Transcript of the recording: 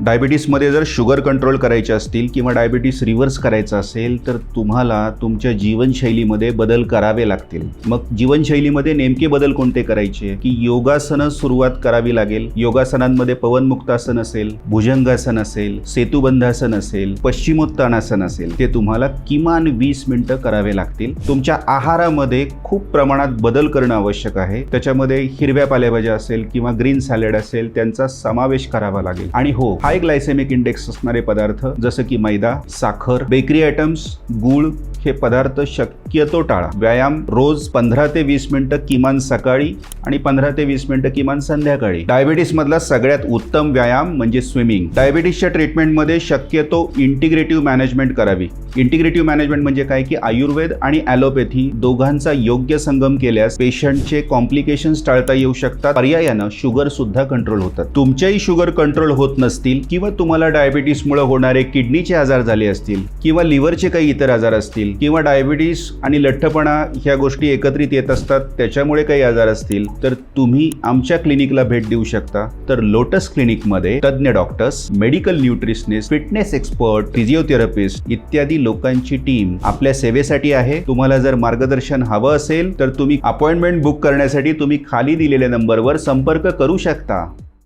डायबिटीसमध्ये जर sugar control करायचे असतील किंवा डायबिटीस रिव्हर्स करायचं असेल तर तुम्हाला तुमच्या जीवनशैलीमध्ये बदल करावे लागतील. मग जीवनशैलीमध्ये नेमके बदल कोणते करायचे की योगासनं सुरुवात करावी लागेल. योगासनांमध्ये पवनमुक्तासन असेल, भुजंगासन असेल, सेतुबंधासन असेल, पश्चिमोत्तानासन असेल, ते तुम्हाला किमान 20 मिनिटं करावे लागतील. तुमच्या आहारामध्ये खूप प्रमाणात बदल करणं आवश्यक आहे. त्याच्यामध्ये हिरव्या पालेभाज्या असेल किंवा ग्रीन सॅलड असेल त्यांचा समावेश करावा लागेल. आणि हो, हाय ग्लायसेमिक इंडेक्स असणारे पदार्थ जसं की मैदा, साखर, बेकरी आयटम्स, गूळ हे पदार्थ शक्यतो टाळा. व्यायाम रोज 15 ते 20 मिनिटं किमान सकाळी आणि 15 ते 20 मिनिटं किमान संध्याकाळी. डायबिटीस मधला सगळ्यात उत्तम व्यायाम म्हणजे स्विमिंग. डायबिटीसच्या ट्रीटमेंटमध्ये शक्यतो इंटिग्रेटिव्ह मॅनेजमेंट करावी. इंटिग्रेटिव्ह मॅनेजमेंट म्हणजे काय की आयुर्वेद आणि ॲलोपॅथी दोघांचा योग्य संगम केल्यास पेशंटचे कॉम्प्लिकेशन्स टाळता येऊ शकतात. पर्यायानं शुगर सुद्धा कंट्रोल होतात. तुमच्याही शुगर कंट्रोल होत नसतील किंवा तुम्हाला डायबिटीसमुळे होणारे किडनीचे आजार झाले असतील किंवा लिव्हरचे काही इतर आजार असतील किंवा डायबिटीस आणि लठ्ठपणा ह्या गोष्टी एकत्रित येत असतात त्याच्यामुळे काही आजार असतील तर तुम्ही आमच्या क्लिनिकला भेट देऊ शकता. तर लोटस क्लिनिकमध्ये तज्ज्ञ doctors, medical nutritionist, fitness expert, physiotherapist इत्यादी लोकांची टीम आपल्या सेवेसाठी आहे. तुम्हाला जर मार्गदर्शन हवं असेल तर तुम्ही अपॉइंटमेंट बुक करण्यासाठी तुम्ही खाली दिलेल्या नंबरवर संपर्क करू शकता.